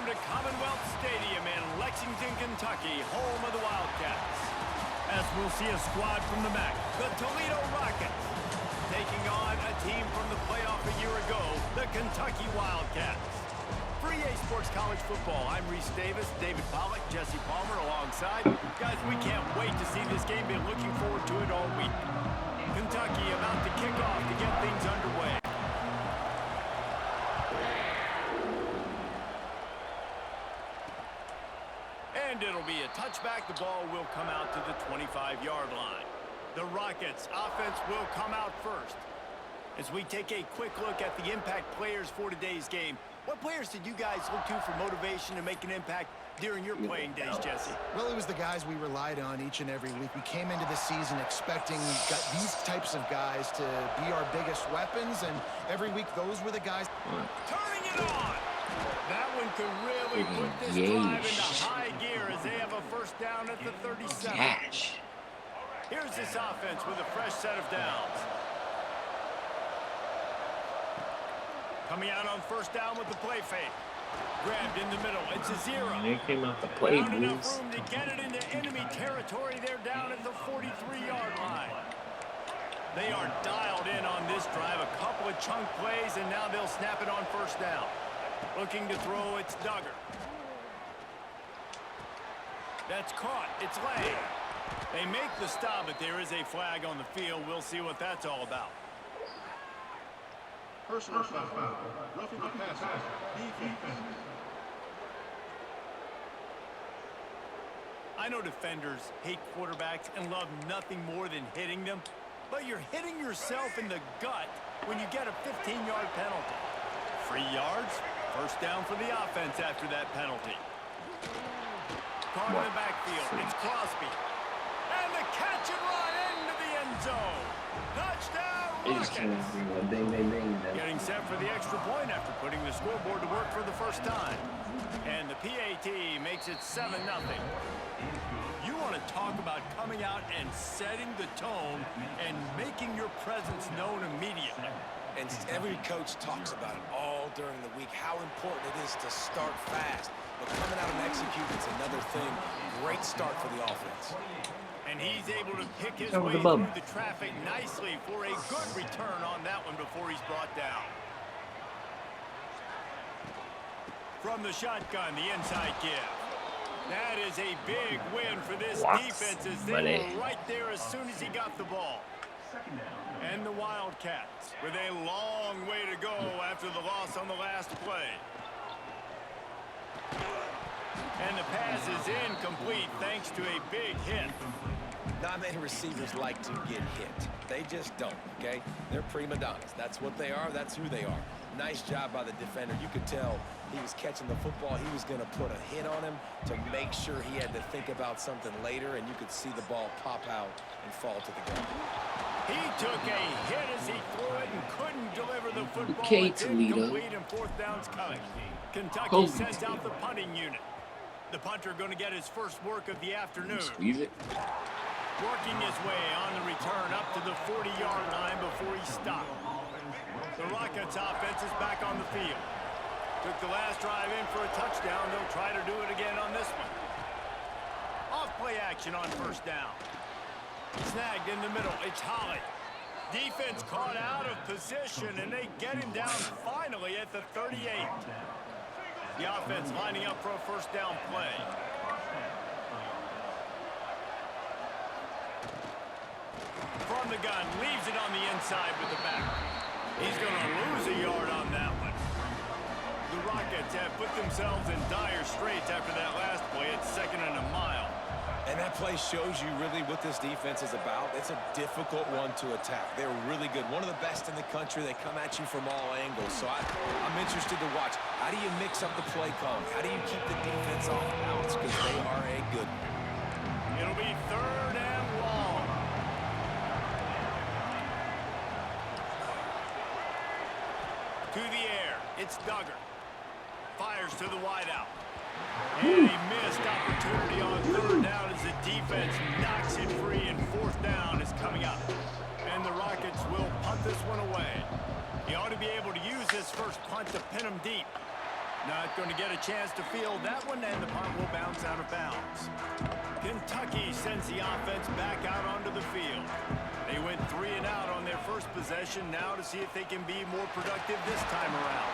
to Commonwealth Stadium in Lexington, Kentucky, home of the Wildcats. As we'll see a squad from the MAC, the Toledo Rockets, taking on a team from the playoff a year ago, the Kentucky Wildcats. For EA Sports College Football, I'm Reese Davis, David Pollack, Jesse Palmer alongside. Guys, we can't wait to see this game. Been looking forward to it all week. Kentucky about to kick off to get things underway. And it'll be a touchback. The ball will come out to the 25-yard line. The Rockets offense will come out first. As we take a quick look at the impact players for today's game, what players did you guys look to for motivation to make an impact during your playing days, Jesse? Well, it was the guys we relied on each and every week. We came into the season expecting these types of guys to be our biggest weapons, and every week those were the guys. Turning it on! That one could really put this drive into high gear as they have a first down at the 37. Here's this offense with a fresh set of downs. Coming out on first down with the play fake. Grabbed in the middle. It's a zero. They came out the play, Not enough room to get it into enemy territory. They're down at the 43-yard line. They are dialed in on this drive. A couple of chunk plays, and now they'll snap it on first down. Looking to throw, it's Duggar. That's caught. It's Lay. They make the stop, but there is a flag on the field. We'll see what that's all about. Personal foul. Roughing the passer. Defense. I know defenders hate quarterbacks and love nothing more than hitting them, but you're hitting yourself in the gut when you get a 15-yard penalty. 3 yards, first down for the offense after that penalty. Caught in the backfield, it's Crosby. And the catch and run into the end zone. Touchdown, Rockets. Getting set for the extra point after putting the scoreboard to work for the first time. And the PAT makes it 7-0. You want to talk about coming out and setting the tone and making your presence known immediately. And every coach talks about it all during the week, how important it is to start fast. But coming out and executing is another thing. Great start for the offense. And he's able to pick his way through the traffic nicely for a good return on that one before he's brought down. From the shotgun, the inside give. That is a big win for this defense as they were right there as soon as he got the ball. And the Wildcats with a long way to go after the loss on the last play. And the pass is incomplete thanks to a big hit. Not many receivers like to get hit. They just don't, okay? They're prima donnas. That's what they are. That's who they are. Nice job by the defender. You could tell he was catching the football. He was going to put a hit on him to make sure he had to think about something later, and you could see the ball pop out and fall to the ground. He took a hit as he threw it and couldn't deliver the football. Okay, It's Toledo. incomplete and fourth down's coming. Kentucky sends out the punting unit. The punter going to get his first work of the afternoon. Squeeze it. Working his way on the return up to the 40-yard line before he stopped. The Rockets offense is back on the field. Took the last drive in for a touchdown. They'll try to do it again on this one. Off play action on first down. Snagged in the middle. It's Holly. Defense caught out of position, and they get him down finally at the 38. The offense lining up for a first down play. From the gun, leaves it on the inside with the back. He's going to lose a yard on that one. The Rockets have put themselves in dire straits after that last play. It's 2nd and a mile. And that play shows you really what this defense is about. It's a difficult one to attack. They're really good. One of the best in the country. They come at you from all angles. So I'm interested to watch. How do you mix up the play calling? How do you keep the defense off balance? Because they are a good one. It'll be 3rd and long. To the air. It's Duggar. Fires to the wideout. And a missed opportunity on 3rd down as the defense knocks it free, and 4th down is coming up. And the Rockets will punt this one away. He ought to be able to use this first punt to pin him deep. Not going to get a chance to field that one, and the punt will bounce out of bounds. Kentucky sends the offense back out onto the field. They went 3 and out on their first possession, now to see if they can be more productive this time around.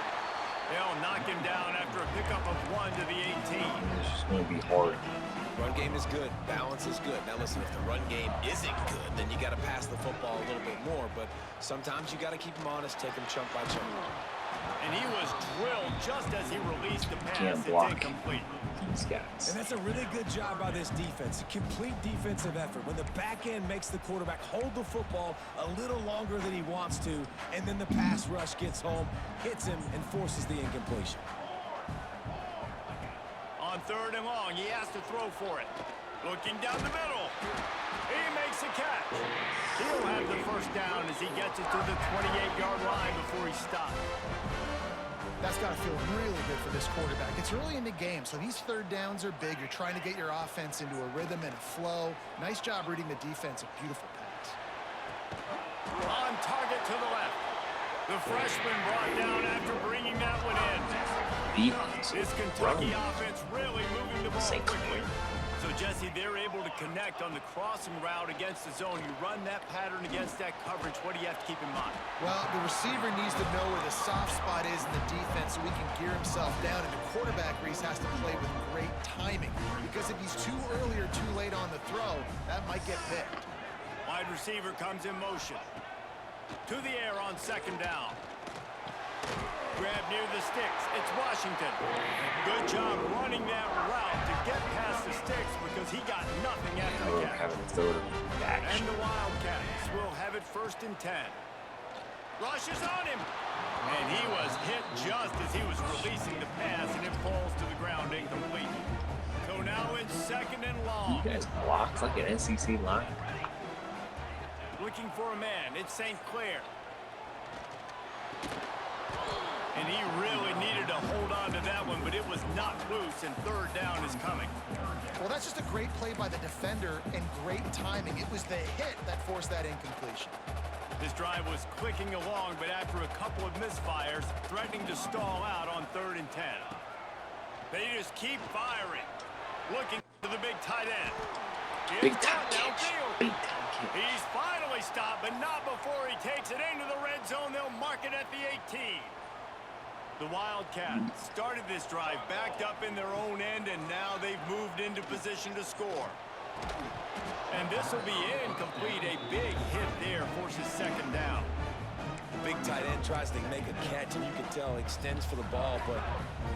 They'll knock him down after a pickup of 1 to the 18. It's just going to be hard. Run game is good. Balance is good. Now listen, if the run game isn't good, then you got to pass the football a little bit more. But sometimes you got to keep him honest, take him chunk by chunk. And he was drilled just as he released the pass. Can't It's block incomplete. these guys. And that's a really good job by this defense. A complete defensive effort. When the back end makes the quarterback hold the football a little longer than he wants to, and then the pass rush gets home, hits him, and forces the incompletion. On 3rd and long, he has to throw for it. Looking down the middle. He makes a catch. He'll have the first down as he gets it to the 28-yard line before he stops. That's got to feel really good for this quarterback. It's early in the game, so these 3rd downs are big. You're trying to get your offense into a rhythm and a flow. Nice job reading the defense. A beautiful pass. On target to the left. The freshman brought down after bringing that one in. Defense. This Kentucky offense really moving the ball St. quickly. So, Jesse, they're able to connect on the crossing route against the zone. You run that pattern against that coverage. What do you have to keep in mind? Well, the receiver needs to know where the soft spot is in the defense so he can gear himself down. And the quarterback, Reese, has to play with great timing. Because if he's too early or too late on the throw, that might get picked. Wide receiver comes in motion. To the air on 2nd down. Grab near the sticks. It's Washington. Good job running that route to get past the sticks because he got nothing after the catch. Having to throw it back. And the Wildcats will have it 1st and 10. Rushes on him. And he was hit just as he was releasing the pass, and it falls to the ground incomplete. So now it's 2nd and long. You guys block like an SEC line. Looking for a man. It's St. Clair. And he really needed to hold on to that one, but it was not loose, and 3rd down is coming. Well, that's just a great play by the defender and great timing. It was the hit that forced that incompletion. This drive was clicking along, but after a couple of misfires, threatening to stall out on 3rd and 10. They just keep firing. Looking to the big tight end. Big time catch. Big time catch. He's finally stopped, but not before he takes it into the red zone. They'll mark it at the 18. The Wildcats started this drive backed up in their own end, and now they've moved into position to score. And this will be incomplete. A big hit there forces 2nd down. The big tight end tries to make a catch, and you can tell extends for the ball, but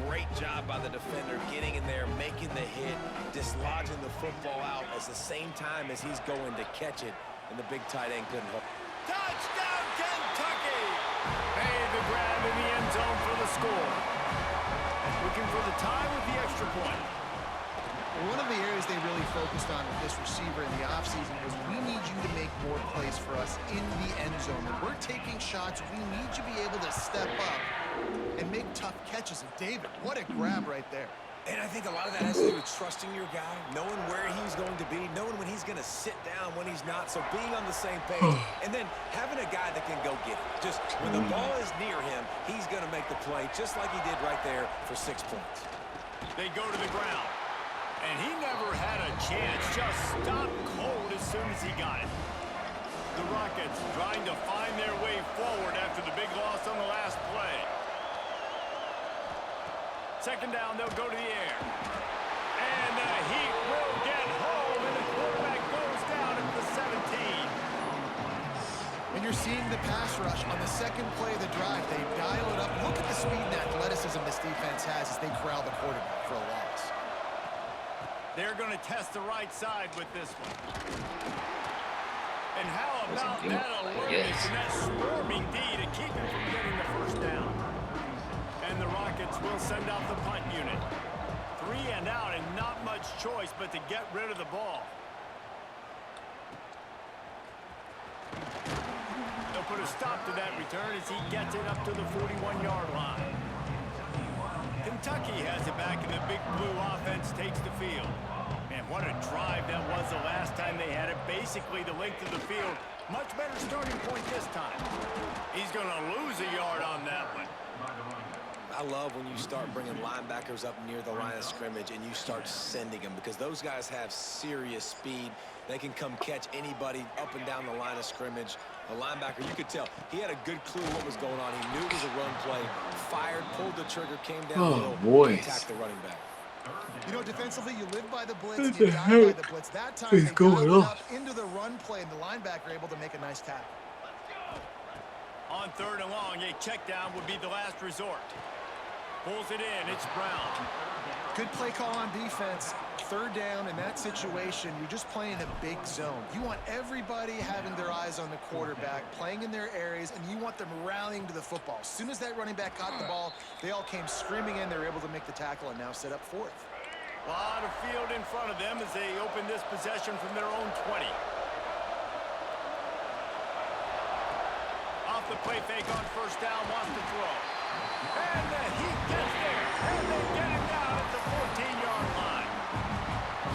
great job by the defender getting in there, making the hit, dislodging the football out at the same time as he's going to catch it, and the big tight end couldn't hook. Touchdown, Kentucky! Made the grab in the end zone for the score. Looking for the tie with the extra point. One of the areas they really focused on with this receiver in the offseason was we need you to make more plays for us in the end zone. When we're taking shots, we need you to be able to step up and make tough catches. And David, what a grab right there. And I think a lot of that has to do with trusting your guy, knowing where he's going to be, knowing when he's going to sit down, when he's not. So being on the same page, and then having a guy that can go get it. Just when the ball is near him, he's going to make the play, just like he did right there for 6 points. They go to the ground. And he never had a chance, just stopped cold as soon as he got it. The Rockets trying to find their way forward after the big loss on the last play. 2nd down, they'll go to the air. And the Heat will get home, and the quarterback goes down at the 17. And you're seeing the pass rush on the 2nd play of the drive. They dial it up. Look at the speed and athleticism this defense has as they corral the quarterback for a loss. They're going to test the right side with this one. And how about that alertness and that swarming D to keep him from getting the 1st down? And the Rockets will send out the punt unit. 3 and out, and not much choice but to get rid of the ball. They'll put a stop to that return as he gets it up to the 41-yard line. Kentucky has it back, and the big blue offense takes the field. Man, what a drive that was the last time they had it. Basically the length of the field. Much better starting point this time. He's going to lose a yard on that one. I love when you start bringing linebackers up near the line of scrimmage and you start sending them, because those guys have serious speed. They can come catch anybody up and down the line of scrimmage. The linebacker, you could tell, he had a good clue what was going on. He knew it was a run play, fired, pulled the trigger, came down attacked the running back. You know, defensively, you live by the blitz and you die by the blitz. That time, they dialed it up into the run play, and the linebacker able to make a nice tackle. On 3rd and long, a check down would be the last resort. Pulls it in. It's Brown. Good play call on defense. 3rd down in that situation, you're just playing a big zone. You want everybody having their eyes on the quarterback, playing in their areas, and you want them rallying to the football. As soon as that running back got the ball, they all came screaming in. They were able to make the tackle and now set up 4th. A lot of field in front of them as they open this possession from their own 20. Off the play fake on 1st down, wants to throw. And he gets there, and they get him down at the 14-yard line.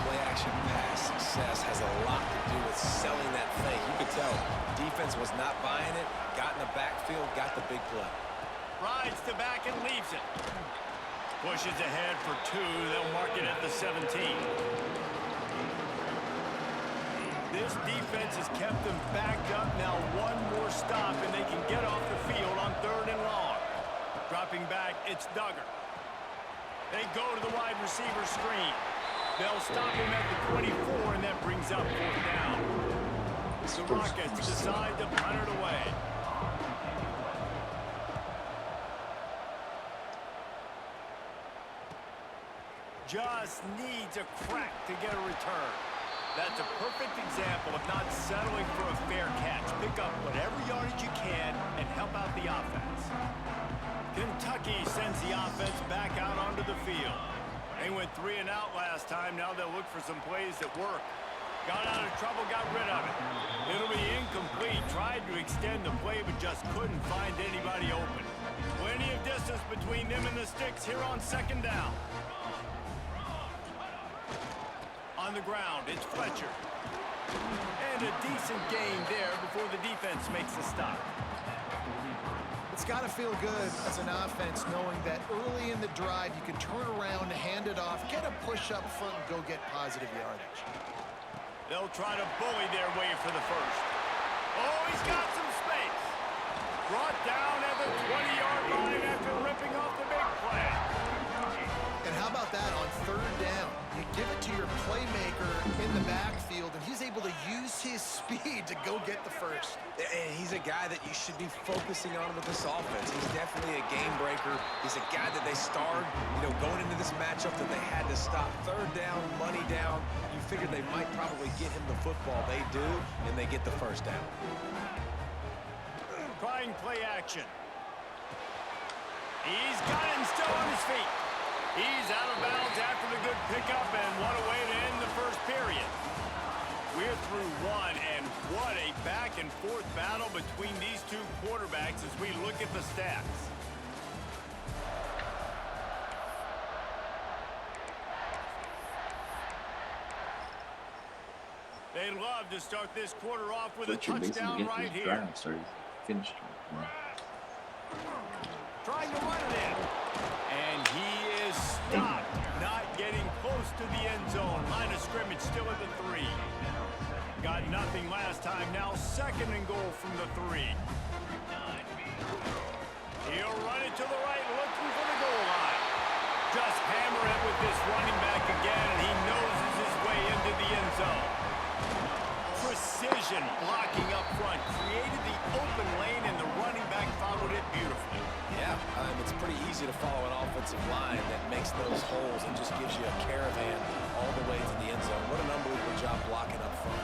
Play-action pass success has a lot to do with selling that fake. You could tell defense was not buying it, got in the backfield, got the big play. Rides to back and leaves it. Pushes ahead for 2. They'll mark it at the 17. This defense has kept them backed up. Now one more stop, and they can get off the field on 3rd and long. Dropping back, it's Duggar. They go to the wide receiver screen. They'll stop him at the 24, and that brings up 4th down. The Rockets decide to punt it away. Just needs a crack to get a return. That's a perfect example of not settling for a fair catch. Pick up whatever yardage you can and help out the offense. Kentucky sends the offense back out onto the field. They went 3 and out last time. Now they'll look for some plays that work. Got out of trouble, got rid of it. It'll be incomplete. Tried to extend the play, but just couldn't find anybody open. Plenty of distance between them and the sticks here on 2nd down. On the ground, it's Fletcher. And a decent gain there before the defense makes the stop. It's got to feel good as an offense knowing that early in the drive you can turn around, hand it off, get a push up front, and go get positive yardage. They'll try to bully their way for the 1st. Oh, he's got some space. Brought down at the 20-yard line after ripping off the big play. And how about that on 3rd down? You give it to your playmaker in the backfield, and he's able to use his speed to go get the 1st. And he's a guy that you should be focusing on with this offense. He's definitely a game breaker. He's a guy that they starred, going into this matchup that they had to stop. 3rd down, money down. You figured they might probably get him the football. They do, and they get the 1st down. Trying play action. He's got him still on his feet. He's out of bounds after the good pickup, and what a way to end the 1st period. We're through 1, and what a back-and-forth battle between these 2 quarterbacks as we look at the stats. They'd love to start this quarter off with a touchdown right here. Finished. Trying to run it in. And he is stopped. Not getting close to the end zone. Line of scrimmage still at the 3. Got nothing last time. Now 2nd and goal from the 3. He'll run it to the right, looking for the goal line. Just hammer it with this running back again, and he noses his way into the end zone. Precision blocking up front. Created the open lane, and the running back followed it beautifully. Yeah, it's pretty easy to follow an offensive line that makes those holes and just gives you a caravan all the way to the end zone. What an unbelievable job blocking up front.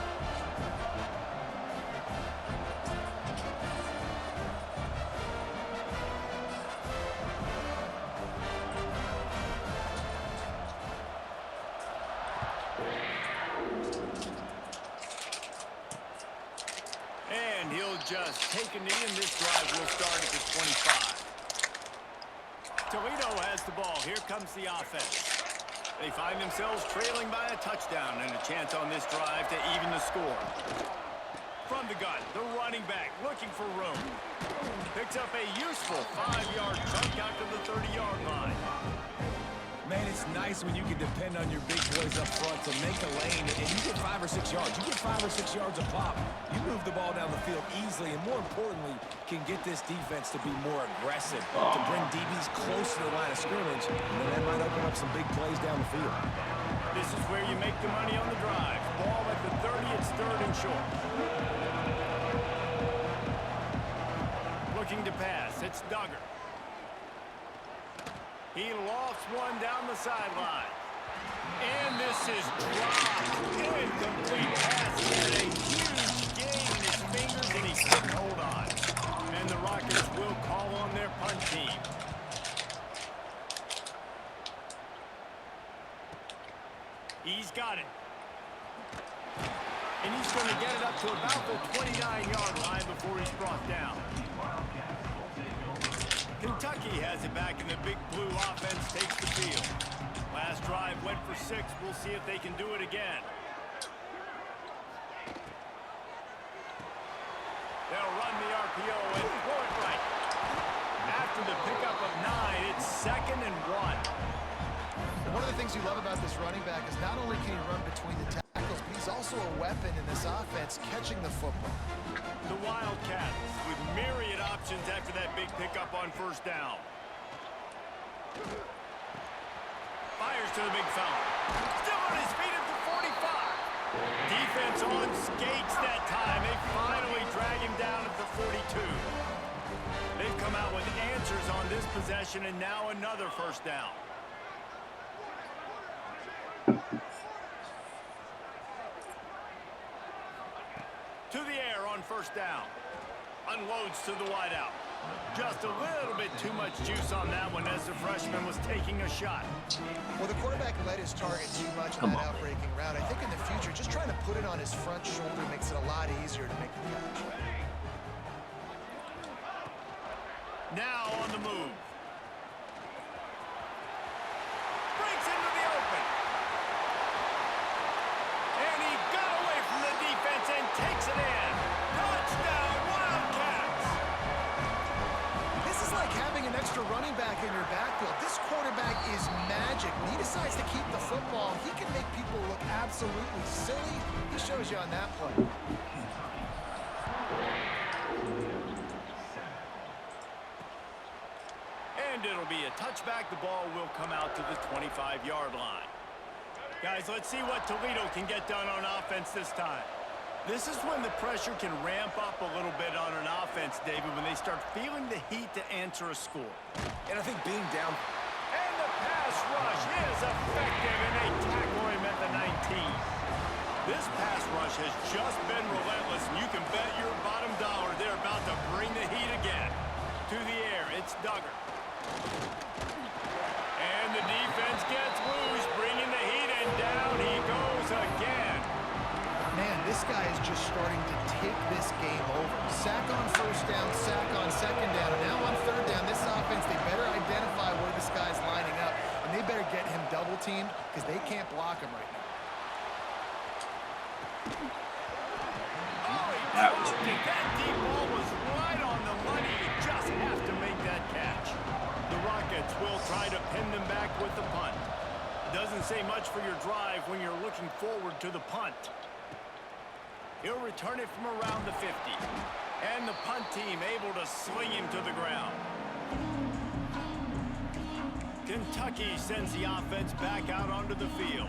And he'll just take a knee, and this drive will start at the 25. Toledo has the ball. Here comes the offense. They find themselves trailing by a touchdown and a chance on this drive to even the score. From the gun, the running back looking for room. Picks up a useful 5-yard chunk out to the 30-yard line. Man, it's nice when you can depend on your big boys up front to make a lane, and you get 5 or 6 yards. You get 5 or 6 yards a pop. You move the ball down the field easily, and more importantly, can get this defense to be more aggressive, to bring DBs close to the line of scrimmage, and then that might open up some big plays down the field. This is where you make the money on the drive. Ball at the 30, it's 3rd and short. Looking to pass, it's Duggar. He lofts one down the sideline. And this is dropped. Incomplete pass. He had a huge gain in his fingers, and he couldn't hold on. And the Rockets will call on their punt team. He's got it. And he's going to get it up to about the 29-yard line before he's brought down. Kentucky has it back, and the Big Blue offense takes the field. Last drive went for 6. We'll see if they can do it again. They'll run the RPO and throw it right. After the pickup of 9, it's 2nd and 1. One of the things you love about this running back is not only can he run between the tackles, but he's also a weapon in this offense catching the football. The Wildcats with myriad options after that big pickup on 1st down. Fires to the big fella. Still on his feet at the 45. Defense on skates that time. They finally drag him down at the 42. They've come out with answers on this possession, and now another 1st down. To the air on 1st down. Unloads to the wideout. Just a little bit too much juice on that one as the freshman was taking a shot. Well, the quarterback let his target too much on that outbreaking route. I think in the future, just trying to put it on his front shoulder makes it a lot easier to make the catch. Now on the move. Breaks into the open. And he got away from the defense and takes it in. Touchdown, Wildcats! This is like having an extra running back in your backfield. This quarterback is magic. When he decides to keep the football, he can make people look absolutely silly. He shows you on that play. And it'll be a touchback. The ball will come out to the 25-yard line. Guys, let's see what Toledo can get done on offense this time. This is when the pressure can ramp up a little bit on an offense, David, when they start feeling the heat to answer a score. And I think being down... And the pass rush is effective, and they tackle him at the 19. This pass rush has just been relentless, and you can bet your bottom dollar they're about to bring the heat again. To the air, it's Duggar. And the defense gets loose, bringing the heat, and down he goes again. Man, this guy is just starting to take this game over. Sack on 1st down, sack on 2nd down, and now on 3rd down, this offense, they better identify where this guy's lining up, and they better get him double-teamed because they can't block him right now. Oh, he dropped it. That deep ball was right on the money. You just have to make that catch. The Rockets will try to pin them back with the punt. Doesn't say much for your drive when you're looking forward to the punt. He'll return it from around the 50. And the punt team able to sling him to the ground. Kentucky sends the offense back out onto the field.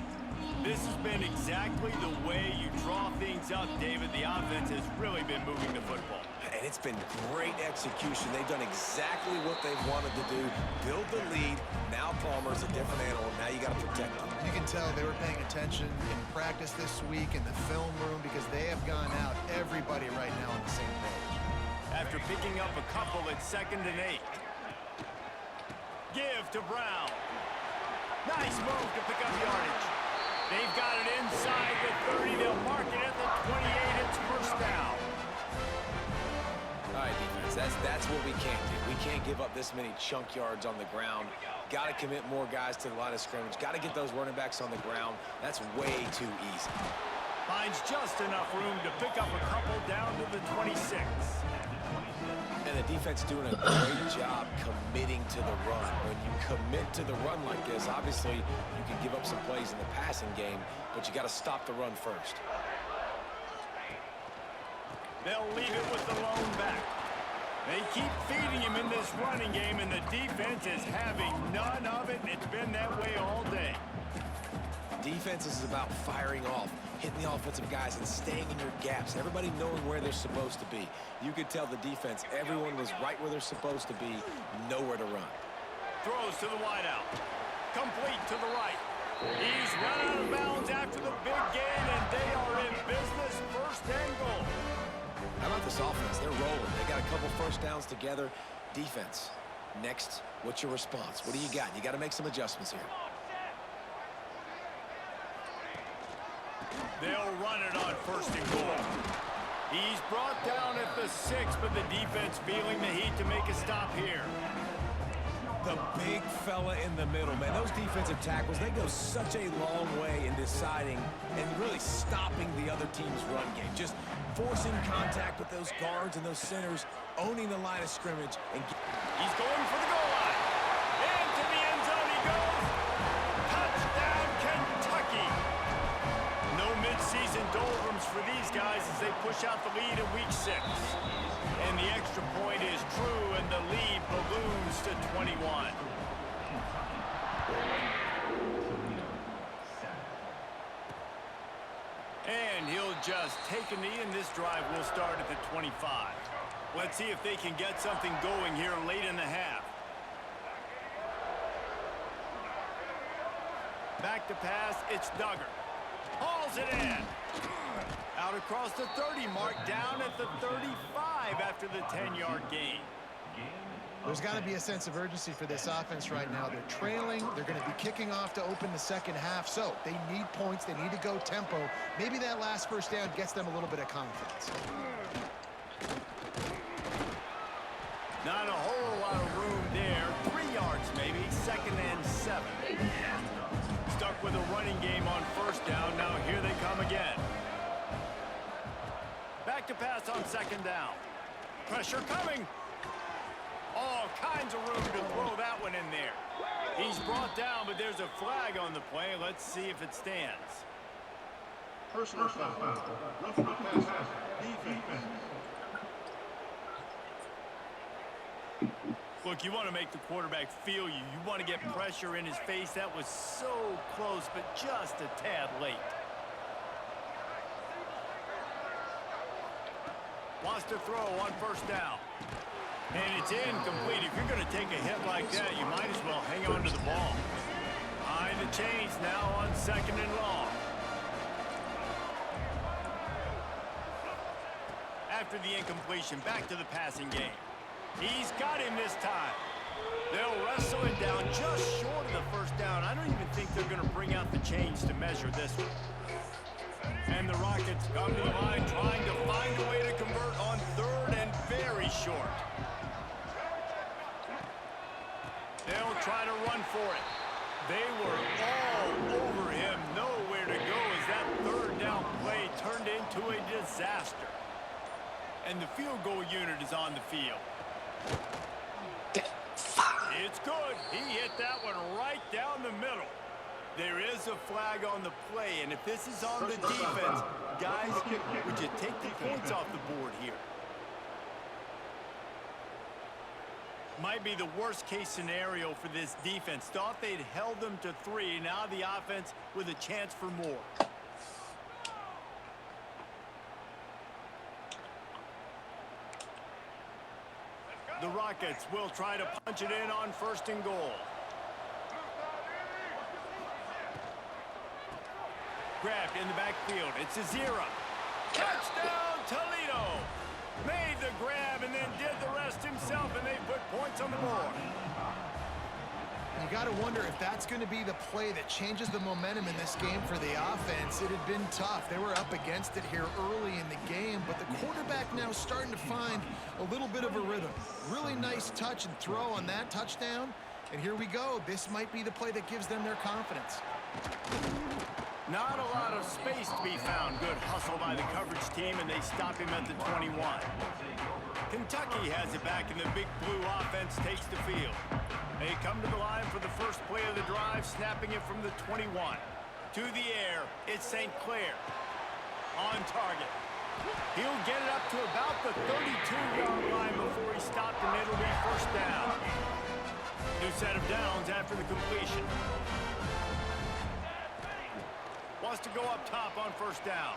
This has been exactly the way you draw things up, David. The offense has really been moving the football. And it's been great execution. They've done exactly what they've wanted to do. Build the lead. Now Palmer's a different animal. Now you got to protect him. You can tell they were paying attention in practice this week in the film room because they have gone out, everybody right now on the same page. After picking up a couple, it's 2nd and 8. Give to Brown. Nice move to pick up yardage. They've got it inside the 30. They'll mark it at the 28. It's 1st down. All right, defense, that's what we can't do. We can't give up this many chunk yards on the ground. Got to commit more guys to the line of scrimmage. Got to get those running backs on the ground. That's way too easy. Finds just enough room to pick up a couple down to the 26. And that defense doing a great job committing to the run. When you commit to the run like this, obviously you can give up some plays in the passing game, but you got to stop the run first. They'll leave it with the lone back. They keep feeding him in this running game, and the defense is having none of it, and it's been that way all day. Defense is about firing off, hitting the offensive guys and staying in your gaps. Everybody knowing where they're supposed to be. You could tell the defense, everyone was right where they're supposed to be, nowhere to run. Throws to the wideout. Complete to the right. He's run out of bounds after the big gain, and they are in business, first and goal. How about this offense? They're rolling. They got a couple first downs together. Defense. Next, what's your response? What do you got? You got to make some adjustments here. They'll run it on first and goal. He's brought down at the 6, but the defense feeling the heat to make a stop here. The big fella in the middle, man. Those defensive tackles, they go such a long way in deciding and really stopping the other team's run game. Just forcing contact with those guards and those centers, owning the line of scrimmage. And he's going for the goal line. Into the end zone he goes. Touchdown, Kentucky. No midseason doldrums for these guys as they push out the lead in week 6. And the extra point is true, and the lead balloons to 21. And he'll just take a knee, and this drive will start at the 25. Let's see if they can get something going here late in the half. Back to pass, it's Duggar. Hauls it in. Out across the 30 mark, down at the 35 after the 10-yard gain. There's got to be a sense of urgency for this offense right now. They're trailing. They're going to be kicking off to open the second half. So they need points. They need to go tempo. Maybe that last first down gets them a little bit of confidence. Not a whole lot of room there. 3 yards maybe. Second and 7. Stuck with a running game on first down. Now here they come again. Back to pass on second down. Pressure coming. All kinds of room to throw that one in there. He's brought down, but there's a flag on the play. Let's see if it stands. Personal foul. Roughing the pass. Defense. Look, you want to make the quarterback feel you. You want to get pressure in his face. That was so close, but just a tad late. Wants to throw on first down. And it's incomplete. If you're going to take a hit like that, you might as well hang on to the ball. Behind the chains now on second and long. After the incompletion, back to the passing game. He's got him this time. They'll wrestle him down just short of the first down. I don't even think they're going to bring out the chains to measure this one. And the Rockets come to the line trying to find a way to convert on third and very short. They'll try to run for it. They were all over him. Nowhere to go as that third down play turned into a disaster. And the field goal unit is on the field. It's good. He hit that one right down the middle. There is a flag on the play, and if this is on the defense, guys, would you take the points off the board here? Might be the worst-case scenario for this defense. Thought they'd held them to 3. Now the offense with a chance for more. The Rockets will try to punch it in on first and goal. Grabbed in the backfield. It's a 0. Touchdown, Toledo! Made the grab and then did the rest himself, and they put points on the board. You got to wonder if that's going to be the play that changes the momentum in this game for the offense. It had been tough. They were up against it here early in the game, but the quarterback now starting to find a little bit of a rhythm. Really nice touch and throw on that touchdown. And here we go. This might be the play that gives them their confidence. Not a lot of space to be found. Good hustle by the coverage team, and they stop him at the 21. Kentucky has it back, and the Big Blue offense takes the field. They come to the line for the first play of the drive, snapping it from the 21. To the air, it's St. Clair. On target. He'll get it up to about the 32-yard line before he stopped, and it'll be first down. New set of downs after the completion. Wants to go up top on first down.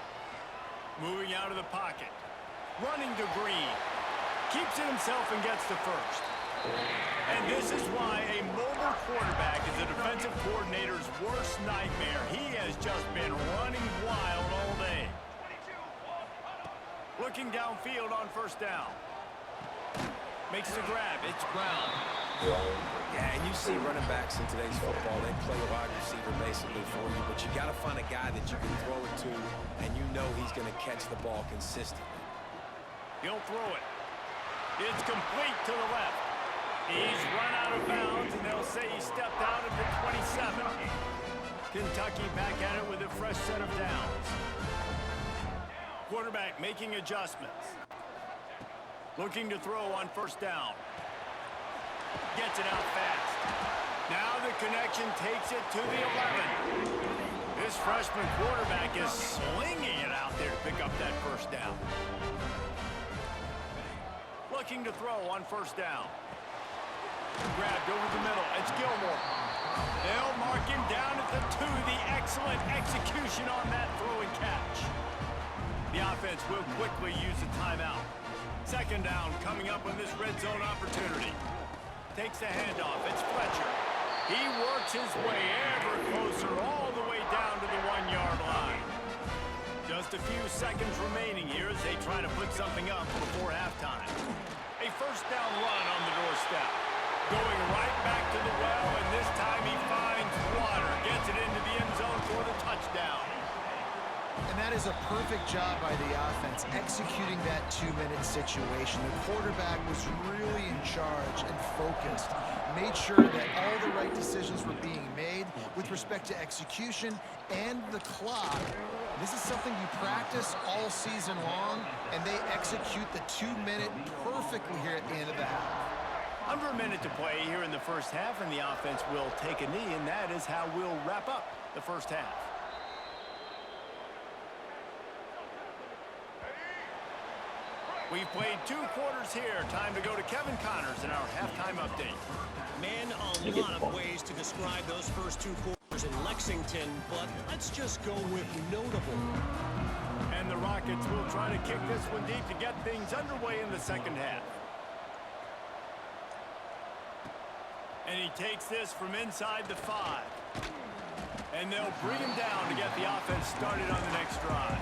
Moving out of the pocket. Running to Green. Keeps it himself and gets the first. And this is why a mobile quarterback is a defensive coordinator's worst nightmare. He has just been running wild all day. Looking downfield on first down. Makes the grab. It's Brown. Yeah, and you see running backs in today's football, they play a wide receiver basically for you, but you got to find a guy that you can throw it to, and you know he's going to catch the ball consistently. He'll throw it. It's complete to the left. He's run out of bounds, and they'll say he stepped out of the 27. Kentucky back at it with a fresh set of downs. Quarterback making adjustments. Looking to throw on first down. Gets it out fast. Now the connection takes it to the 11. This freshman quarterback is slinging it out there to pick up that first down. Looking to throw on first down. Grabbed over the middle. It's Gilmore. They'll mark him down at the 2. The excellent execution on that throw and catch. The offense will quickly use a timeout. Second down coming up on this red zone opportunity. Takes the handoff. It's Fletcher. He works his way ever closer all the way down to the 1-yard line. Just a few seconds remaining here as they try to put something up before halftime. A first down run on the doorstep. Going right back to the well, and this time he finds water. Gets it into the end zone for the touchdown. And that is a perfect job by the offense, executing that 2-minute situation. The quarterback was really in charge and focused, made sure that all the right decisions were being made with respect to execution and the clock. This is something you practice all season long, and they execute the 2-minute perfectly here at the end of the half. Under a minute to play here in the first half, and the offense will take a knee, and that is how we'll wrap up the first half. We've played 2 quarters here. Time to go to Kevin Connors in our halftime update. Man, a lot of ways to describe those first 2 quarters in Lexington, but let's just go with notable. And the Rockets will try to kick this one deep to get things underway in the second half. And he takes this from inside the 5. And they'll bring him down to get the offense started on the next drive.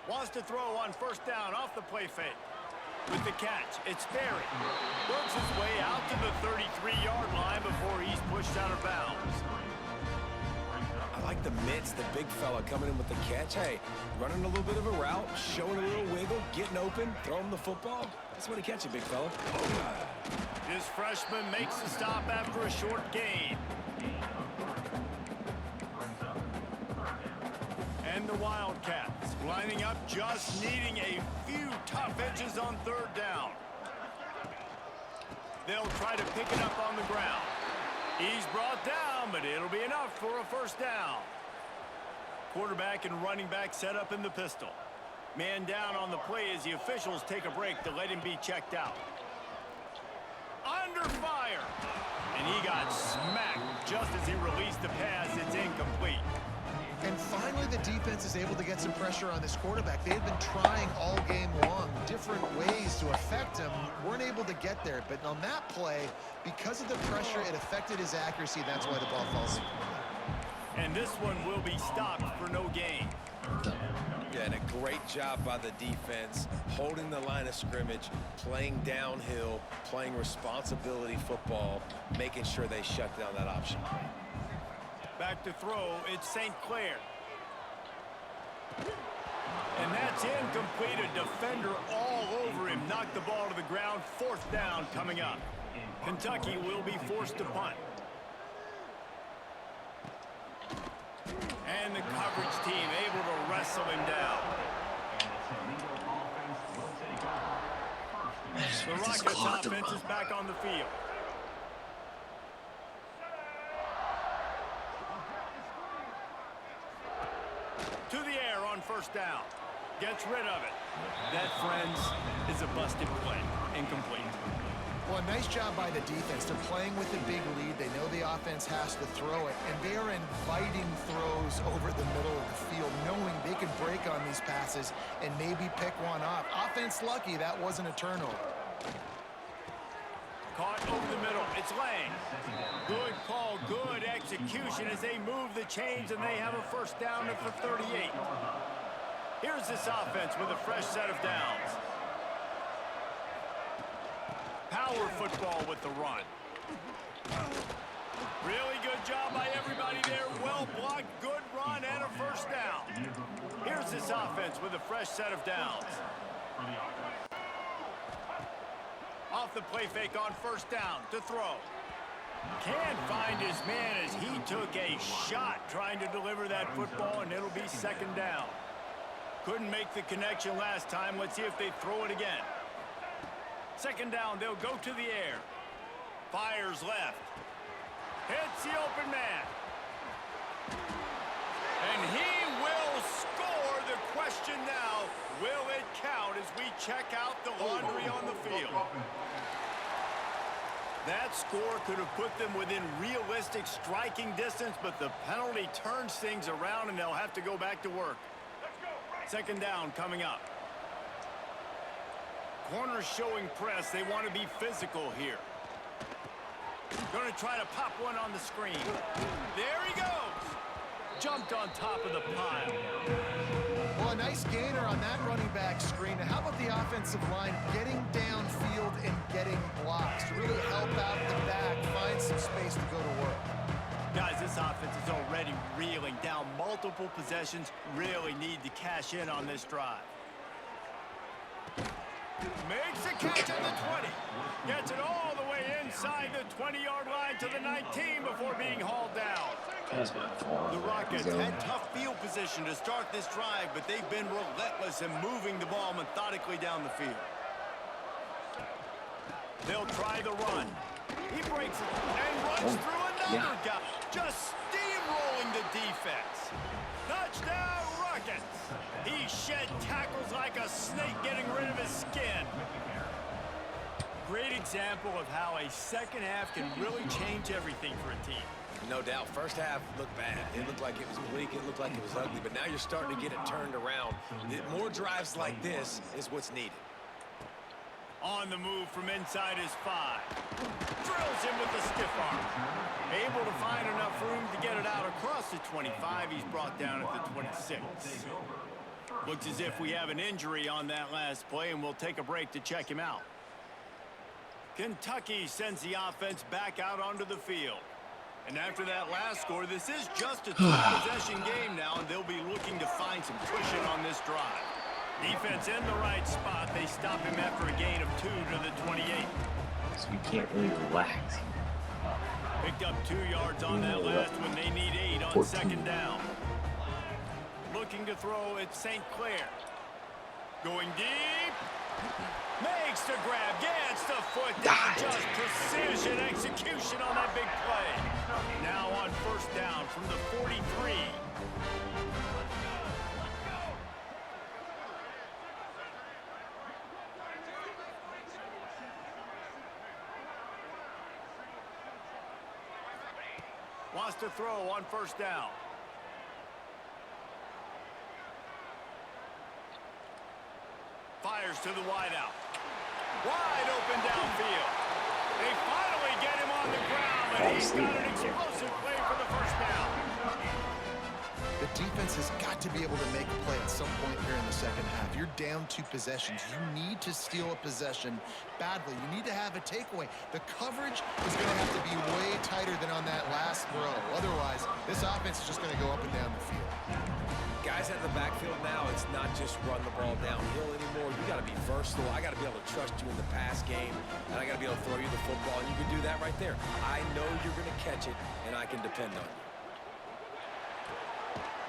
Wants to throw on first down off the play fake. With the catch, it's Berry. Works his way out to the 33-yard line before he's pushed out of bounds. I like the mitts, the big fella coming in with the catch. Hey, running a little bit of a route, showing a little wiggle, getting open, throwing the football. That's what he catch it, big fella. This freshman makes the stop after a short gain. And the Wildcats lining up, just needing a few tough edges on third down. They'll try to pick it up on the ground. He's brought down, but it'll be enough for a first down. Quarterback and running back set up in the pistol. Man down on the play as the officials take a break to let him be checked out. Under fire. And he got smacked just as he released the pass. It's incomplete. And finally, the defense is able to get some pressure on this quarterback. They've been trying all game long, different ways to affect him. Weren't able to get there. But on that play, because of the pressure, it affected his accuracy. That's why the ball falls. And this one will be stopped for no gain. Yeah, and a great job by the defense, holding the line of scrimmage, playing downhill, playing responsibility football, making sure they shut down that option play. Back to throw, it's St. Clair. And that's incomplete. A defender all over him. Knocked the ball to the ground. Fourth down coming up. Kentucky will be forced to punt. And the coverage team able to wrestle him down. The Rockets offense is back on the field. To the air on first down. Gets rid of it. That, friends, is a busted play. Incomplete. Well, nice job by the defense. They're playing with a big lead. They know the offense has to throw it, and they are inviting throws over the middle of the field, knowing they can break on these passes and maybe pick one off. Offense lucky that wasn't a turnover. Caught over the middle. It's Lang. Good call, good execution as they move the chains, and they have a first down at the 38. Here's this offense with a fresh set of downs. Power football with the run. Really good job by everybody there. Well blocked, good run, and a first down. Here's this offense with a fresh set of downs. Off the play fake on first down to throw. Can't find his man as he took a shot trying to deliver that football, and it'll be second down. Couldn't make the connection last time. Let's see if they throw it again. Second down, they'll go to the air. Fires left. Hits the open man. And he will score. The question now, will it count as we check out the laundry on the field? That score could have put them within realistic striking distance, but the penalty turns things around, and they'll have to go back to work. Second down coming up. Corners showing press. They want to be physical here. Going to try to pop one on the screen. There he goes. Jumped on top of the pile. Well, a nice gainer on that running back screen. Now, how about the offensive line getting downfield and getting blocks to really help out the back, find some space to go to work? Guys, this offense is already reeling down multiple possessions. Really need to cash in on this drive. Makes a catch at the 20. Gets it all the way inside the 20-yard line to the 19 before being hauled down. The Rockets had tough field position to start this drive, but they've been relentless in moving the ball methodically down the field. They'll try the run. He breaks it and runs through another guy. Just steamrolling the defense. Touchdown, Rockets. He shed tackles like a snake getting rid of his skin. Great example of how a second half can really change everything for a team. No doubt. First half looked bad. It looked like it was bleak. It looked like it was ugly. But now you're starting to get it turned around. More drives like this is what's needed. On the move from inside his 5. Drills him with the stiff arm. Able to find enough room to get it out across the 25. He's brought down at the 26. Looks as if we have an injury on that last play, and we'll take a break to check him out. Kentucky sends the offense back out onto the field. And after that last score, this is just a two-possession game now, and they'll be looking to find some cushion on this drive. Defense in the right spot. They stop him after a gain of 2 to the 28. So we can't really relax. Picked up 2 yards on that last one. They need 8 on 14. second down. Looking to throw at St. Clair. Going deep. Makes the grab. Gets the foot down. Just precision execution on that big play. Now on first down from the 43. Wants to throw on first down. Fires to the wideout. Wide open downfield. They finally get him on the ground, but he's got an explosive play for the first down. The defense has got to be able to make a play at some point here in the second half. You're down 2 possessions. You need to steal a possession badly. You need to have a takeaway. The coverage is going to have to be way tighter than on that last throw. Otherwise, This offense is just going to go up and down the field. Guys out of the backfield now, it's not just run the ball downhill anymore. You got to be versatile. I got to be able to trust you in the pass game, and I got to be able to throw you the football, and you can do that right there. I know you're going to catch it, and I can depend on you.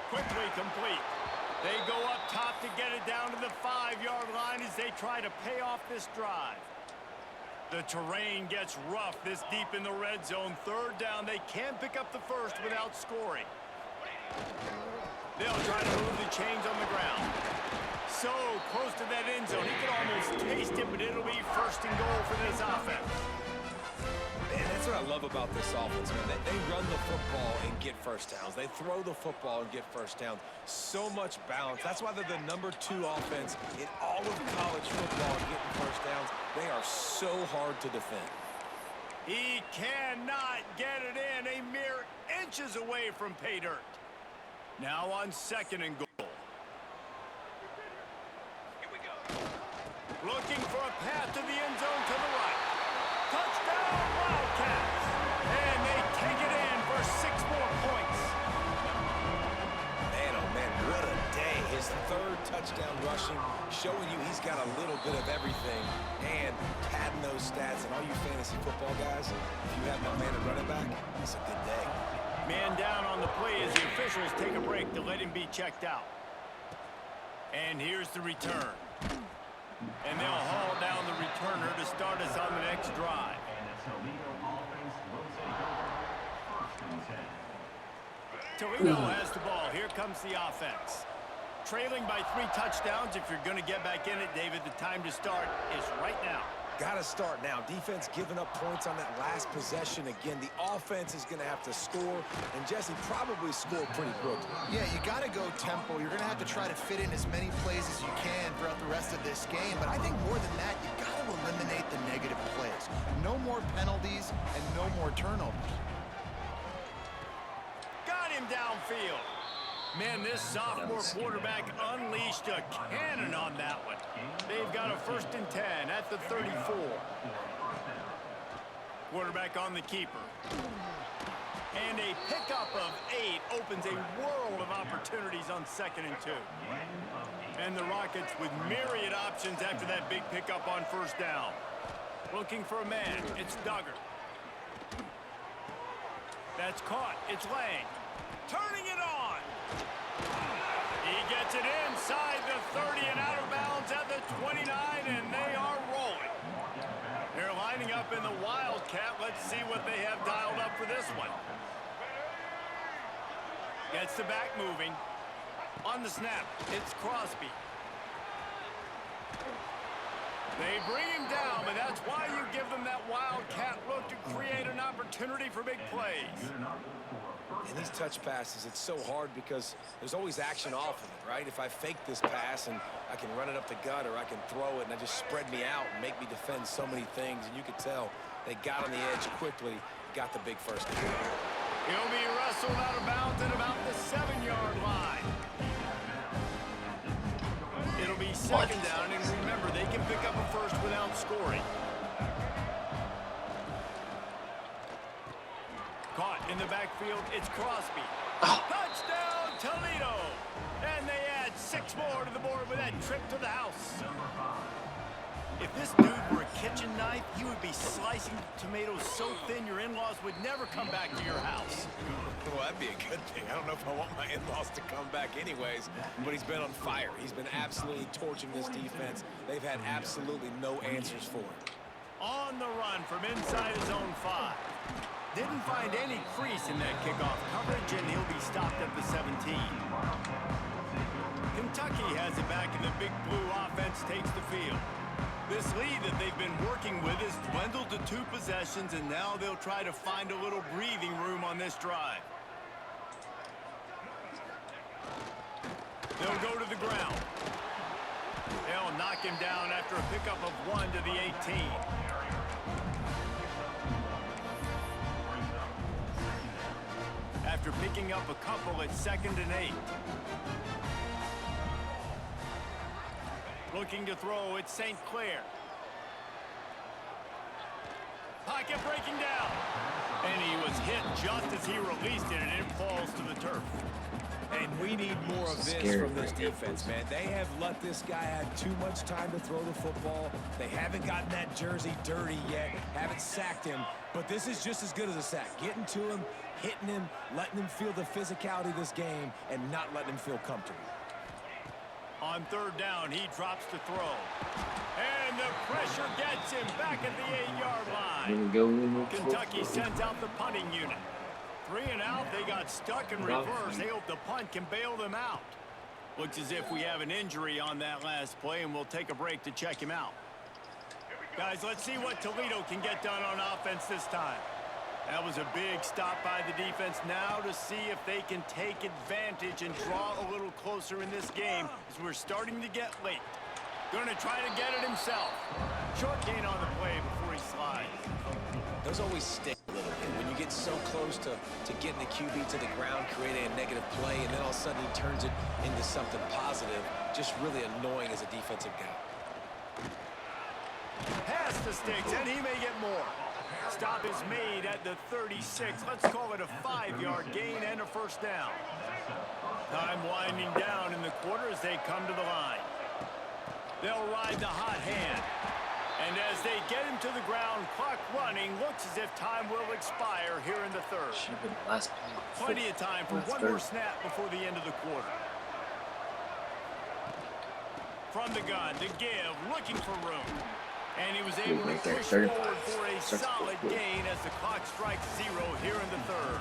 Quickly complete. They go up top to get it down to the 5-yard line as they try to pay off this drive. The terrain gets rough this deep in the red zone. 3rd down, they can't pick up the first without scoring. They'll try to move the chains on the ground. So close to that end zone. He can almost taste it, but it'll be 1st and goal for this offense. Man, that's what I love about this offense, man. They run the football and get first downs. They throw the football and get first downs. So much balance. That's why they're the #2 offense in all of college football and getting first downs. They are so hard to defend. He cannot get it in. A mere inches away from pay dirt. Now on 2nd and goal. Here we go. Looking for a path to the end zone to the right. Touchdown, Wildcats! And they take it in for 6 more points. Man, oh man, what a day. His 3rd touchdown rushing, showing you he's got a little bit of everything. And padding those stats, and all you fantasy football guys, if you have my man at running back, it's a good day. Man down on the play as the officials take a break to let him be checked out. And here's the return. And they'll haul down the returner to start us on the next drive. Toledo has the ball. Here comes the offense. Trailing by 3 touchdowns. If you're going to get back in it, David, the time to start is right now. Got to start now. Defense giving up points on that last possession. Again, the offense is going to have to score, and Jesse probably scored pretty quickly. Yeah, you got to go tempo. You're going to have to try to fit in as many plays as you can throughout the rest of this game. But I think more than that, you got to eliminate the negative plays. No more penalties and no more turnovers. Got him downfield. Man, this sophomore quarterback unleashed a cannon on that one. They've got a 1st and 10 at the 34. Quarterback on the keeper. And a pickup of 8 opens a world of opportunities on 2nd and 2. And the Rockets with myriad options after that big pickup on 1st down. Looking for a man. It's Duggar. That's caught. It's Lang. Turning it on. He gets it inside the 30 and out of bounds at the 29, and they are rolling. They're lining up in the Wildcat. Let's see what they have dialed up for this one. Gets the back moving. On the snap, it's Crosby. They bring him down, but that's why you give them that Wildcat look to create an opportunity for big plays. And these touch passes, it's so hard because there's always action off of it, right? If I fake this pass and I can run it up the gut or I can throw it and I just spread me out and make me defend so many things, and you could tell they got on the edge quickly, got the big first down. He'll be wrestled out of bounds at about the 7-yard line. It'll be 2nd down, and remember, they can pick up a first without scoring. Caught in the backfield, it's Crosby. Touchdown, Toledo! And they add 6 more to the board with that trip to the house. If this dude were a kitchen knife, he would be slicing tomatoes so thin your in-laws would never come back to your house. Well, that'd be a good thing. I don't know if I want my in-laws to come back anyways, but he's been on fire. He's been absolutely torching this defense. They've had absolutely no answers for him. On the run from inside his own 5. Didn't find any crease in that kickoff coverage, and he'll be stopped at the 17. Kentucky has it back, and the big blue offense takes the field. This lead that they've been working with has dwindled to 2 possessions, and now they'll try to find a little breathing room on this drive. They'll go to the ground. They'll knock him down after a pickup of 1 to the 18. After picking up a couple at 2nd and 8. Looking to throw, it's St. Clair. Pocket breaking down. And he was hit just as he released it, and it falls to the turf. And we need more of this from this defense, man. They have let this guy have too much time to throw the football. They haven't gotten that jersey dirty yet, haven't sacked him. But this is just as good as a sack. Getting to him, hitting him, letting him feel the physicality of this game, and not letting him feel comfortable. On third down, he drops to throw. And the pressure gets him back at the 8-yard line. Kentucky sends out the punting unit. 3 and out, they got stuck in reverse. They hope the punt can bail them out. Looks as if we have an injury on that last play, and we'll take a break to check him out. Guys, let's see what Toledo can get done on offense this time. That was a big stop by the defense. Now to see if they can take advantage and draw a little closer in this game as we're starting to get late. Going to try to get it himself. Short gain on the play before he slides. Those always stick a little bit. When you get so close to getting the QB to the ground, creating a negative play, and then all of a sudden he turns it into something positive, just really annoying as a defensive guy. Pass to Sticks, and he may get more. Stop is made at the 36. Let's call it a 5-yard gain and a first down. Time winding down in the quarter as they come to the line. They'll ride the hot hand. And as they get him to the ground, clock running, looks as if time will expire here in the third. Plenty of time for one more snap before the end of the quarter. From the gun to give, looking for room. And he was able to push forward for a solid gain as the clock strikes 0 here in the third.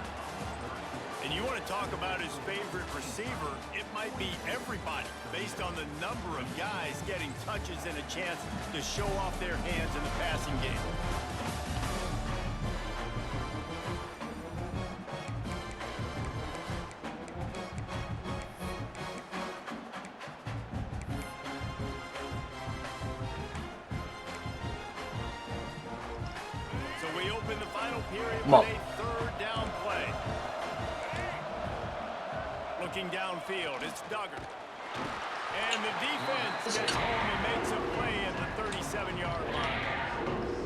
And you want to talk about his favorite receiver, it might be everybody based on the number of guys getting touches and a chance to show off their hands in the passing game. So we open the final period with a third down play. Looking downfield, it's Duggar. And the defense gets home and makes a play at the 37-yard line.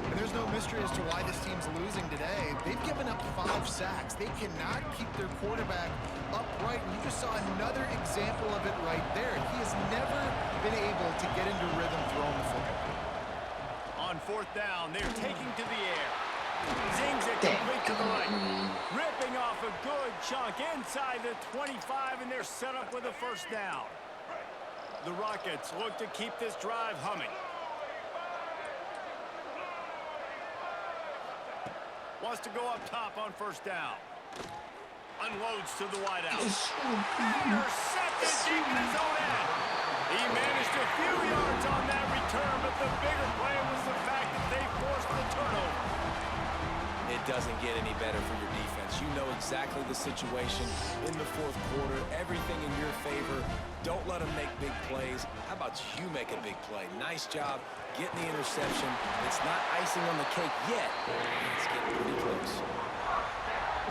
And there's no mystery as to why this team's losing today. They've given up 5 sacks. They cannot keep their quarterback upright. And you just saw another example of it right there. He has never been able to get into rhythm throwing the football. On fourth down, they're taking to the air. Zings it complete to the right. Ripping off a good chunk inside the 25, and they're set up with a first down. The Rockets look to keep this drive humming. Wants to go up top on first down. Unloads to the wideout. Intercepted deep in his own end. He managed a few yards on that return, but the bigger play was the fact that they forced the turnover. It doesn't get any better for your defense. You know exactly the situation in the fourth quarter. Everything in your favor. Don't let them make big plays. How about you make a big play? Nice job getting the interception. It's not icing on the cake yet. It's getting pretty close.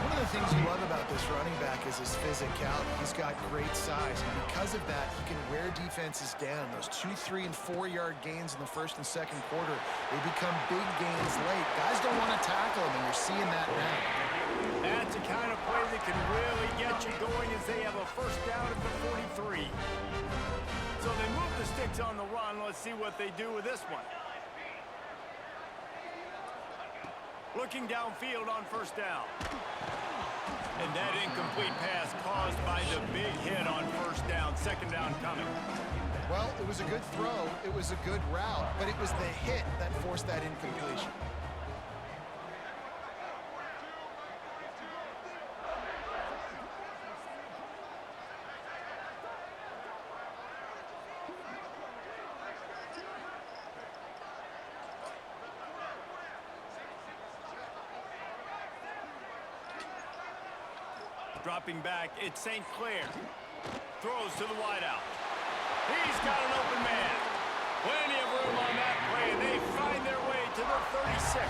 One of the things you love about this running back is his physicality. He's got great size, and because of that, he can wear defenses down. Those 2-, 3-, and 4-yard gains in the first and second quarter, they become big gains late. Guys don't want to tackle him, and you're seeing that now. That's the kind of play that can really get you going as they have a first down at the 43. So they move the Sticks on the run. Let's see what they do with this one. Looking downfield on first down. And that incomplete pass caused by the big hit on first down. Second down coming. Well, it was a good throw. It was a good route, but it was the hit that forced that incompletion. Dropping back, it's St. Clair. Throws to the wideout. He's got an open man. Plenty of room on that play, and they find their way to the 36.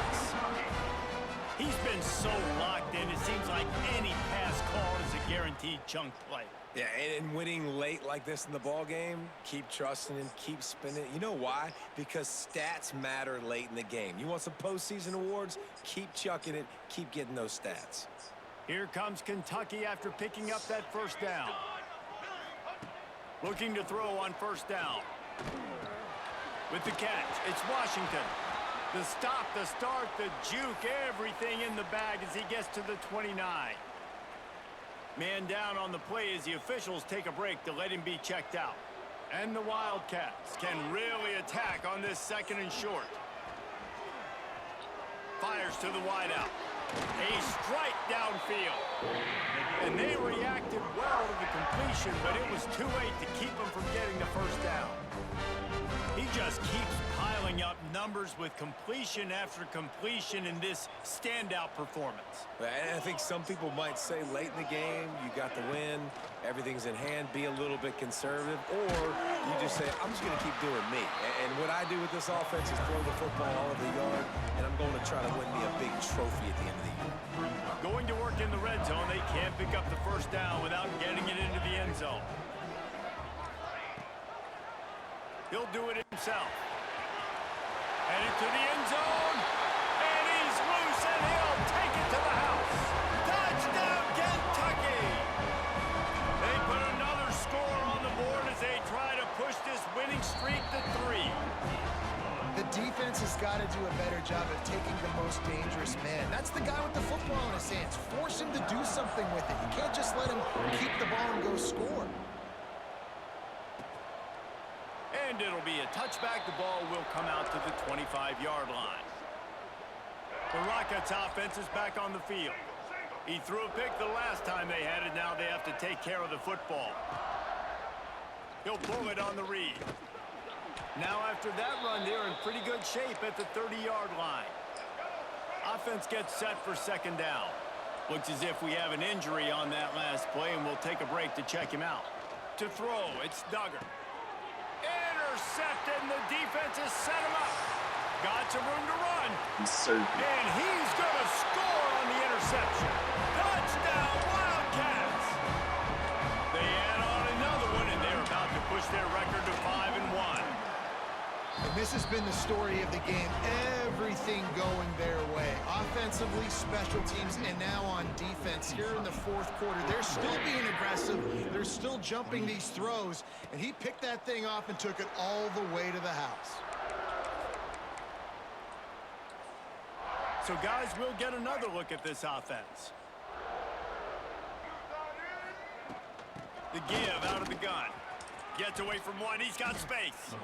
He's been so locked in, it seems like any pass call is a guaranteed chunk play. Yeah, and winning late like this in the ball game, keep trusting him, keep spinning. You know why? Because stats matter late in the game. You want some postseason awards? Keep chucking it, keep getting those stats. Here comes Kentucky after picking up that first down. Looking to throw on first down. With the catch, it's Washington. The stop, the start, the juke, everything in the bag as he gets to the 29. Man down on the play as the officials take a break to let him be checked out. And the Wildcats can really attack on this second and short. Fires to the wideout. A strike downfield. And they reacted well to the completion, but it was too late to keep them from getting the first down. He just keeps piling up numbers with completion after completion in this standout performance. And I think some people might say late in the game, you got the win, everything's in hand, be a little bit conservative, or you just say, I'm just going to keep doing me. And what I do with this offense is throw the football all over the yard, and I'm going to try to win me a big trophy at the end of the year. Going to work in the red zone, they can't pick up the first down without getting it into the end zone. He'll do it himself. Headed to the end zone. And he's loose, and he'll take it to the house. Touchdown, Kentucky! They put another score on the board as they try to push this winning streak to 3. The defense has got to do a better job of taking the most dangerous man. That's the guy with the football in his hands. Force him to do something with it. You can't just let him keep the ball and go score. And it'll be a touchback. The ball will come out to the 25-yard line. The Rockets offense is back on the field. He threw a pick the last time they had it. Now they have to take care of the football. He'll pull it on the read. Now after that run, they're in pretty good shape at the 30-yard line. Offense gets set for second down. Looks as if we have an injury on that last play, and we'll take a break to check him out. To throw, it's Duggar. Intercepted, and the defense has set him up. Got some room to run. And he's going to score on the interception. Touchdown, Wildcats! They add on another one, and they're about to push their record to 5-1. And this has been the story of the game. Everything going their way. Offensively, special teams, and now on defense here in the fourth quarter. They're still being aggressive. They're still jumping these throws. And he picked that thing off and took it all the way to the house. So, guys, we'll get another look at this offense. The give out of the gun. Gets away from one. He's got space.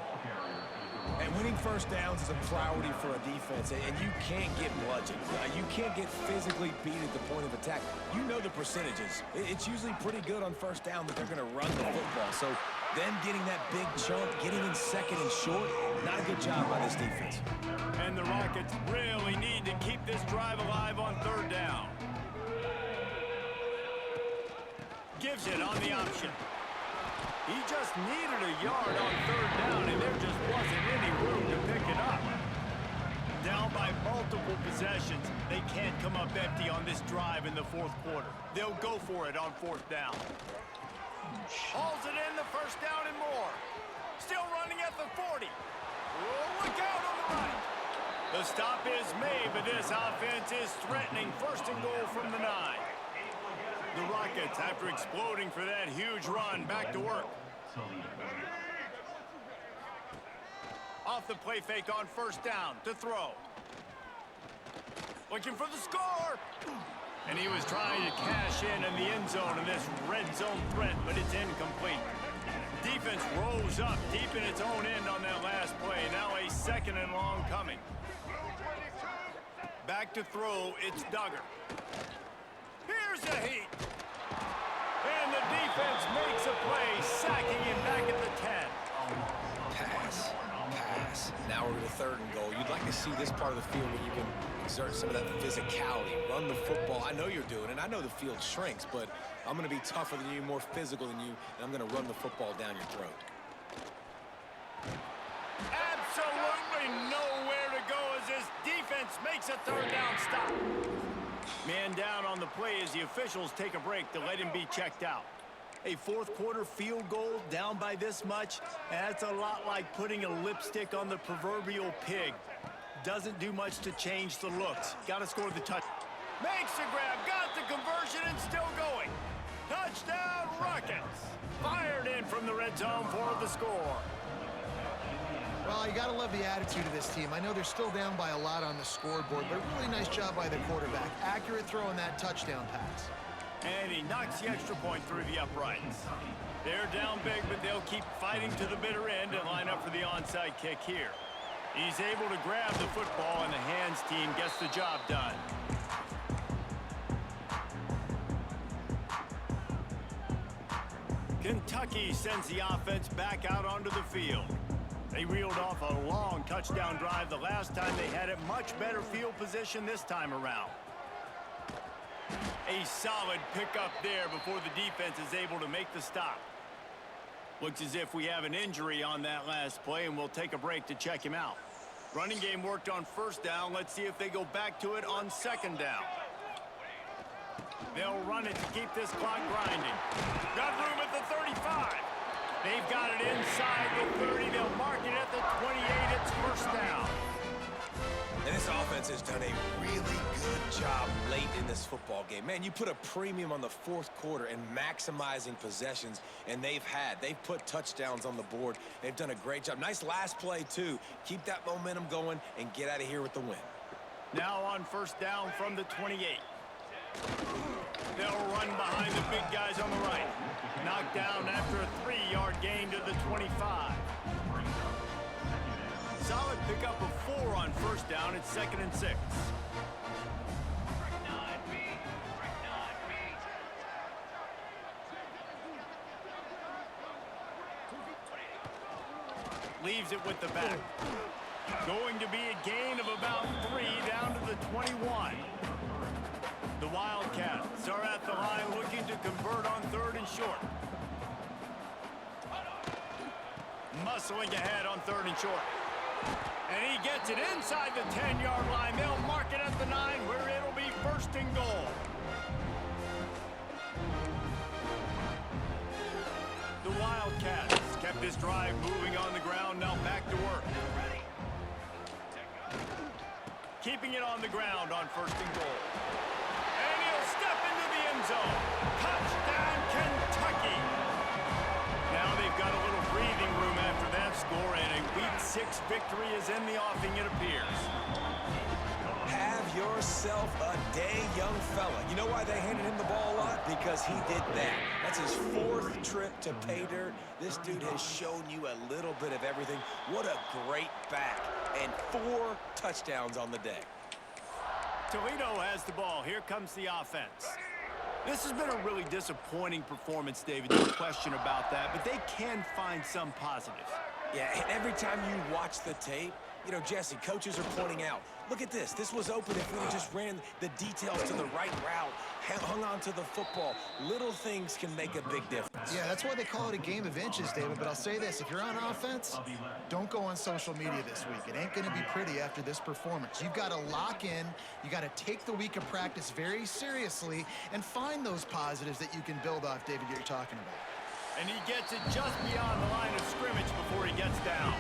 And winning first downs is a priority for a defense, and you can't get bludgeoned. You can't get physically beat at the point of attack. You know the percentages. It's usually pretty good on first down that they're going to run the football. So them getting that big chunk, getting in second and short, not a good job by this defense. And the Rockets really need to keep this drive alive on third down. Gives it on the option. He just needed a yard on third down, and there just wasn't any room to pick it up. Down by multiple possessions, they can't come up empty on this drive in the fourth quarter. They'll go for it on fourth down. Hauls it in, the first down and more. Still running at the 40. Oh, look out on the right. The stop is made, but this offense is threatening. First and goal from the 9. The Rockets, after exploding for that huge run, back to work. Off the play fake on first down to throw. Looking for the score. And he was trying to cash in the end zone in this red zone threat, but it's incomplete. Defense rose up deep in its own end on that last play. Now a second and long coming. Back to throw, it's Duggar. Here's a heat. And the defense makes a play, sacking him back at the 10. Pass. Now we're to third and goal. You'd like to see this part of the field where you can exert some of that physicality, run the football. I know you're doing it. I know the field shrinks, but I'm going to be tougher than you, more physical than you, and I'm going to run the football down your throat. Absolutely nowhere to go as this defense makes a third down stop. Man down on the play as the officials take a break to let him be checked out. A fourth quarter field goal down by this much, that's a lot like putting a lipstick on the proverbial pig. Doesn't do much to change the looks. Got to score the touch. Makes the grab, got the conversion, and still going. Touchdown Rockets. Fired in from the red zone for the score. Well, you got to love the attitude of this team. I know they're still down by a lot on the scoreboard, but a really nice job by the quarterback. Accurate throw on that touchdown pass. And he knocks the extra point through the uprights. They're down big, but they'll keep fighting to the bitter end and line up for the onside kick here. He's able to grab the football, and the hands team gets the job done. Kentucky sends the offense back out onto the field. They reeled off a long touchdown drive the last time they had it. Much better field position this time around. A solid pickup there before the defense is able to make the stop. Looks as if we have an injury on that last play, and we'll take a break to check him out. Running game worked on first down. Let's see if they go back to it on second down. They'll run it to keep this clock grinding. Got room at the 35. They've got it inside the 30. They'll mark it at the 28. It's first down. And this offense has done a really good job late in this football game. Man, you put a premium on the fourth quarter and maximizing possessions, and they've put touchdowns on the board. They've done a great job. Nice last play, too. Keep that momentum going and get out of here with the win. Now on first down from the 28. They'll run behind the big guys on the right. Knocked down after a 3-yard gain to the 25. Solid pickup of 4 on first down. It's 2nd and 6. Leaves it with the back. Going to be a gain of about 3 down to the 21. The Wildcats are at the line looking to convert on 3rd and short. Muscling ahead on 3rd and short. And he gets it inside the 10-yard line. They'll mark it at the 9 where it'll be 1st and goal. The Wildcats kept this drive moving on the ground. Now back to work. Keeping it on the ground on 1st and goal. And he'll step into the end zone. Touchdown, Kentucky. Now they've got a little breathing room after that score, and a Week 6 victory is in the offing, it appears. Have yourself a day, young fella. You know why they handed him the ball a lot? Because he did that. That's his 4th trip to pay dirt. This dude has shown you a little bit of everything. What a great back. And 4 touchdowns on the day. Toledo has the ball. Here comes the offense. This has been a really disappointing performance, David. No question about that, but they can find some positives. Yeah, and every time you watch the tape, you know, Jesse, coaches are pointing out, look at this. This was open if we just ran the details to the right route, hung on to the football. Little things can make a big difference. Yeah, that's why they call it a game of inches, David. But I'll say this, if you're on offense, don't go on social media this week. It ain't going to be pretty after this performance. You've got to lock in. You got to take the week of practice very seriously and find those positives that you can build off, David, you're talking about. And he gets it just beyond the line of scrimmage before he gets down.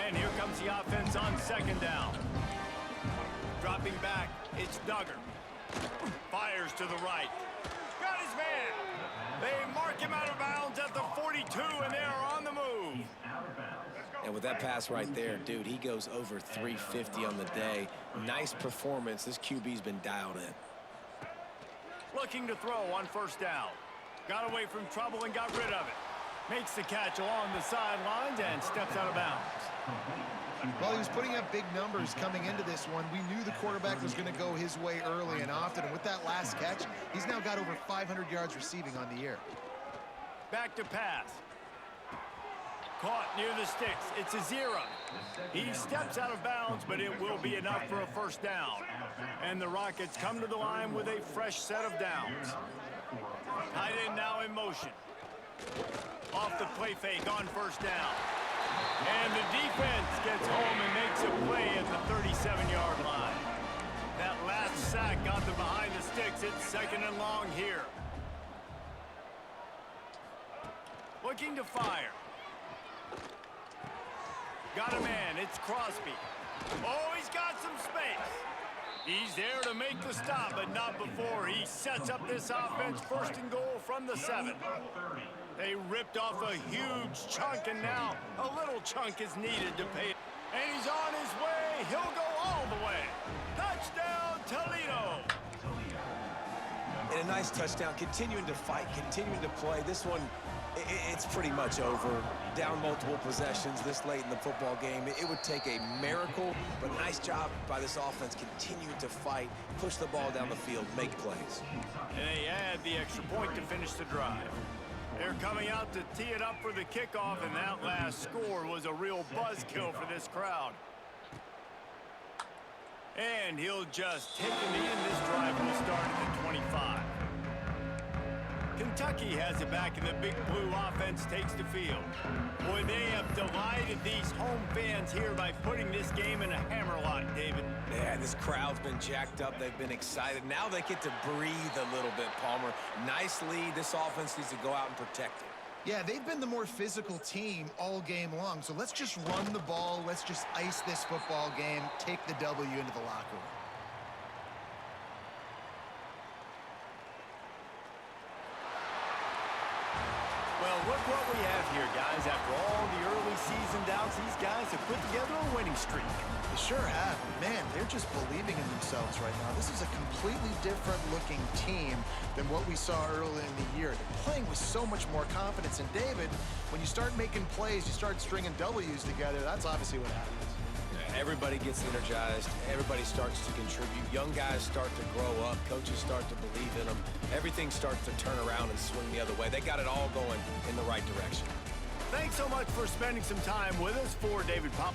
And here comes the offense on 2nd down. Dropping back, it's Duggar. Fires to the right. Got his man. They mark him out of bounds at the 42, and they're on the move. And with that pass right there, dude, he goes over 350 on the day. Nice performance. This QB's been dialed in. Looking to throw on 1st down. Got away from trouble and got rid of it. Makes the catch along the sidelines and steps out of bounds. Well, he was putting up big numbers coming into this one. We knew the quarterback was going to go his way early and often. And with that last catch, he's now got over 500 yards receiving on the year. Back to pass. Caught near the sticks. It's a 0. He steps out of bounds, but it will be enough for a 1st down. And the Rockets come to the line with a fresh set of downs. Tight end now in motion. Off the play fake on 1st down. And the defense gets home and makes a play at the 37-yard line. That last sack got them behind the sticks. It's second and long here. Looking to fire. Got a man. It's Crosby. Oh, he's got some space. He's there to make the stop, but not before he sets up this offense. First and goal from the 7. They ripped off a huge chunk, and now a little chunk is needed to pay it. And he's on his way. He'll go all the way. Touchdown, Toledo. And a nice touchdown, continuing to fight, continuing to play. This one, it's pretty much over. Down multiple possessions this late in the football game. It would take a miracle, but nice job by this offense continuing to fight, push the ball down the field, make plays. And they add the extra point to finish the drive. They're coming out to tee it up for the kickoff, and that last score was a real buzzkill for this crowd. And he'll just take him to end this drive, and we'll start at the 25. Kentucky has it back, and the Big Blue offense takes the field. Boy, they have delighted these home fans here by putting this game in a hammerlock, David. Yeah, this crowd's been jacked up. They've been excited. Now they get to breathe a little bit, Palmer. Nice lead. This offense needs to go out and protect it. Yeah, they've been the more physical team all game long, so let's just run the ball. Let's just ice this football game, take the W into the locker room. Well, look what we have here, guys. After all the early season doubts, these guys have put together a winning streak. They sure have. Man, they're just believing in themselves right now. This is a completely different looking team than what we saw early in the year. They're playing with so much more confidence. And David, when you start making plays, you start stringing W's together, that's obviously what happens. Everybody gets energized. Everybody starts to contribute. Young guys start to grow up. Coaches start to believe in them. Everything starts to turn around and swing the other way. They got it all going in the right direction. Thanks so much for spending some time with us. For David Pop.